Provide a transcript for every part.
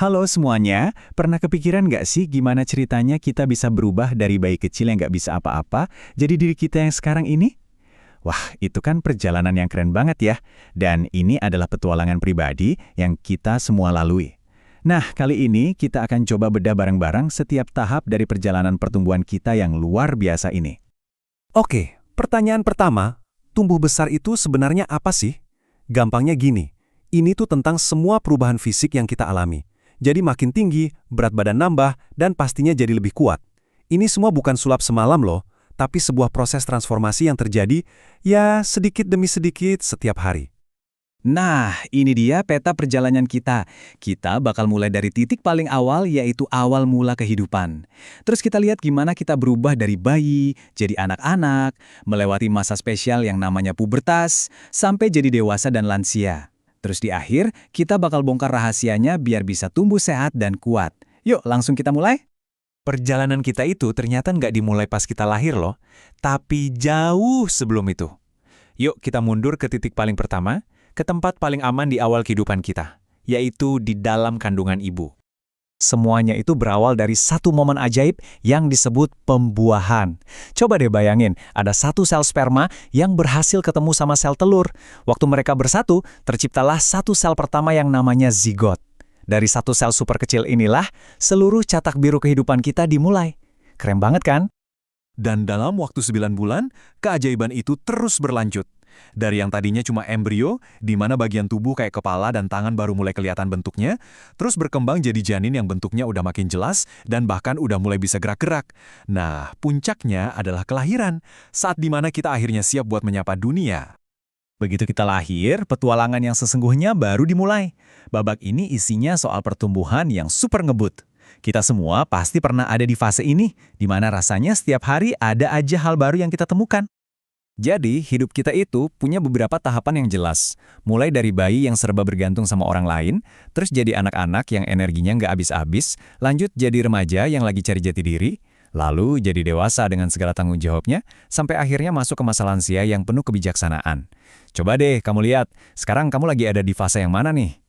Halo semuanya, pernah kepikiran nggak sih gimana ceritanya kita bisa berubah dari bayi kecil yang nggak bisa apa-apa jadi diri kita yang sekarang ini? Wah, itu kan perjalanan yang keren banget ya. Dan ini adalah petualangan pribadi yang kita semua lalui. Nah, kali ini kita akan coba bedah bareng-bareng setiap tahap dari perjalanan pertumbuhan kita yang luar biasa ini. Oke, pertanyaan pertama, tumbuh besar itu sebenarnya apa sih? Gampangnya gini, ini tuh tentang semua perubahan fisik yang kita alami. Jadi makin tinggi, berat badan nambah, dan pastinya jadi lebih kuat. Ini semua bukan sulap semalam loh, tapi sebuah proses transformasi yang terjadi, ya sedikit demi sedikit setiap hari. Nah, ini dia peta perjalanan kita. Kita bakal mulai dari titik paling awal, yaitu awal mula kehidupan. Terus kita lihat gimana kita berubah dari bayi, jadi anak-anak, melewati masa spesial yang namanya pubertas, sampai jadi dewasa dan lansia. Terus di akhir, kita bakal bongkar rahasianya biar bisa tumbuh sehat dan kuat. Yuk, langsung kita mulai? Perjalanan kita itu ternyata nggak dimulai pas kita lahir loh, tapi jauh sebelum itu. Yuk kita mundur ke titik paling pertama, ke tempat paling aman di awal kehidupan kita, yaitu di dalam kandungan ibu. Semuanya itu berawal dari satu momen ajaib yang disebut pembuahan. Coba deh bayangin, ada satu sel sperma yang berhasil ketemu sama sel telur. Waktu mereka bersatu, terciptalah satu sel pertama yang namanya zigot. Dari satu sel super kecil inilah, seluruh catak biru kehidupan kita dimulai. Keren banget kan? Dan dalam waktu 9 bulan, keajaiban itu terus berlanjut. Dari yang tadinya cuma embrio, di mana bagian tubuh kayak kepala dan tangan baru mulai kelihatan bentuknya, terus berkembang jadi janin yang bentuknya udah makin jelas dan bahkan udah mulai bisa gerak-gerak. Nah, puncaknya adalah kelahiran, saat di mana kita akhirnya siap buat menyapa dunia. Begitu kita lahir, petualangan yang sesungguhnya baru dimulai. Babak ini isinya soal pertumbuhan yang super ngebut. Kita semua pasti pernah ada di fase ini, di mana rasanya setiap hari ada aja hal baru yang kita temukan. Jadi, hidup kita itu punya beberapa tahapan yang jelas. Mulai dari bayi yang serba bergantung sama orang lain, terus jadi anak-anak yang energinya nggak habis-habis, lanjut jadi remaja yang lagi cari jati diri, lalu jadi dewasa dengan segala tanggung jawabnya, sampai akhirnya masuk ke masa lansia yang penuh kebijaksanaan. Coba deh kamu lihat, sekarang kamu lagi ada di fase yang mana nih?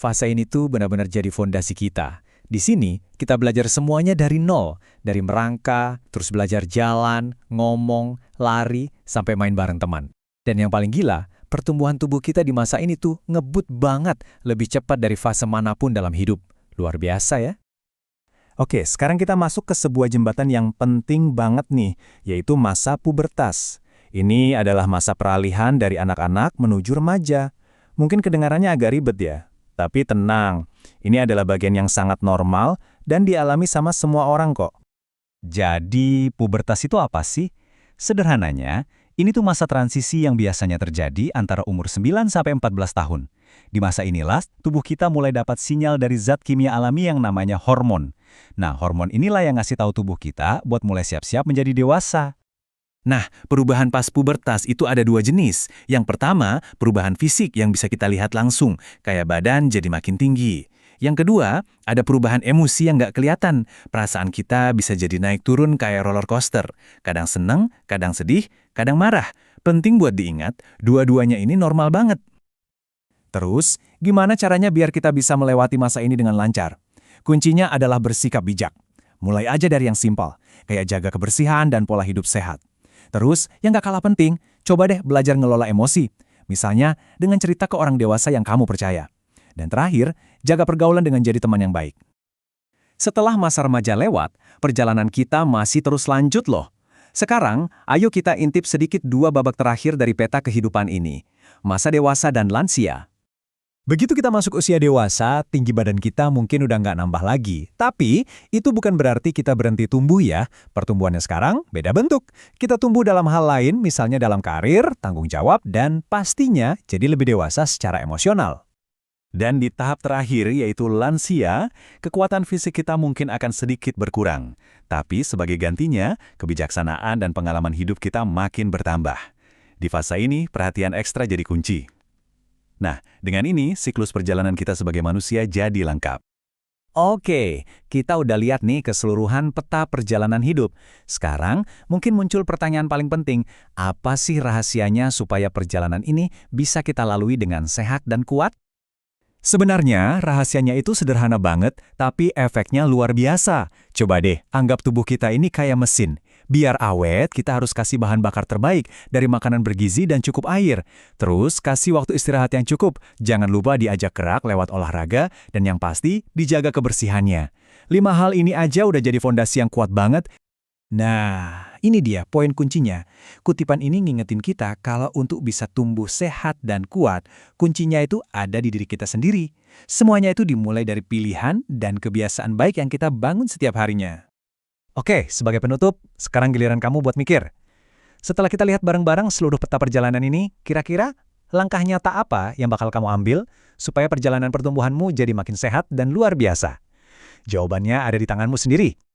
Fase ini tuh benar-benar jadi fondasi kita. Di sini, kita belajar semuanya dari nol. Dari merangka, terus belajar jalan, ngomong, lari, sampai main bareng teman. Dan yang paling gila, pertumbuhan tubuh kita di masa ini tuh ngebut banget, lebih cepat dari fase manapun dalam hidup. Luar biasa ya? Oke, sekarang kita masuk ke sebuah jembatan yang penting banget nih, yaitu masa pubertas. Ini adalah masa peralihan dari anak-anak menuju remaja. Mungkin kedengarannya agak ribet ya, tapi tenang. Ini adalah bagian yang sangat normal dan dialami sama semua orang kok. Jadi, pubertas itu apa sih? Sederhananya, ini tuh masa transisi yang biasanya terjadi antara umur 9 sampai 14 tahun. Di masa inilah, tubuh kita mulai dapat sinyal dari zat kimia alami yang namanya hormon. Nah, hormon inilah yang ngasih tahu tubuh kita buat mulai siap-siap menjadi dewasa. Nah, perubahan pas pubertas itu ada dua jenis. Yang pertama, perubahan fisik yang bisa kita lihat langsung, kayak badan jadi makin tinggi. Yang kedua, ada perubahan emosi yang nggak kelihatan. Perasaan kita bisa jadi naik turun kayak roller coaster. Kadang seneng, kadang sedih, kadang marah. Penting buat diingat, dua-duanya ini normal banget. Terus, gimana caranya biar kita bisa melewati masa ini dengan lancar? Kuncinya adalah bersikap bijak. Mulai aja dari yang simpel, kayak jaga kebersihan dan pola hidup sehat. Terus, yang gak kalah penting, coba deh belajar ngelola emosi. Misalnya, dengan cerita ke orang dewasa yang kamu percaya. Dan terakhir, jaga pergaulan dengan jadi teman yang baik. Setelah masa remaja lewat, perjalanan kita masih terus lanjut loh. Sekarang, ayo kita intip sedikit dua babak terakhir dari peta kehidupan ini. Masa dewasa dan lansia. Begitu kita masuk usia dewasa, tinggi badan kita mungkin udah nggak nambah lagi. Tapi, itu bukan berarti kita berhenti tumbuh ya. Pertumbuhannya sekarang beda bentuk. Kita tumbuh dalam hal lain, misalnya dalam karir, tanggung jawab, dan pastinya jadi lebih dewasa secara emosional. Dan di tahap terakhir, yaitu lansia, kekuatan fisik kita mungkin akan sedikit berkurang. Tapi sebagai gantinya, kebijaksanaan dan pengalaman hidup kita makin bertambah. Di fase ini, perhatian ekstra jadi kunci. Nah, dengan ini, siklus perjalanan kita sebagai manusia jadi lengkap. Oke, kita udah lihat nih keseluruhan peta perjalanan hidup. Sekarang, mungkin muncul pertanyaan paling penting, apa sih rahasianya supaya perjalanan ini bisa kita lalui dengan sehat dan kuat? Sebenarnya, rahasianya itu sederhana banget, tapi efeknya luar biasa. Coba deh, anggap tubuh kita ini kayak mesin. Biar awet, kita harus kasih bahan bakar terbaik dari makanan bergizi dan cukup air. Terus, kasih waktu istirahat yang cukup. Jangan lupa diajak gerak lewat olahraga, dan yang pasti, dijaga kebersihannya. 5 hal ini aja udah jadi fondasi yang kuat banget. Nah, ini dia poin kuncinya. Kutipan ini ngingetin kita kalau untuk bisa tumbuh sehat dan kuat, kuncinya itu ada di diri kita sendiri. Semuanya itu dimulai dari pilihan dan kebiasaan baik yang kita bangun setiap harinya. Oke, sebagai penutup, sekarang giliran kamu buat mikir. Setelah kita lihat bareng-bareng seluruh peta perjalanan ini, kira-kira langkah nyata apa yang bakal kamu ambil supaya perjalanan pertumbuhanmu jadi makin sehat dan luar biasa? Jawabannya ada di tanganmu sendiri.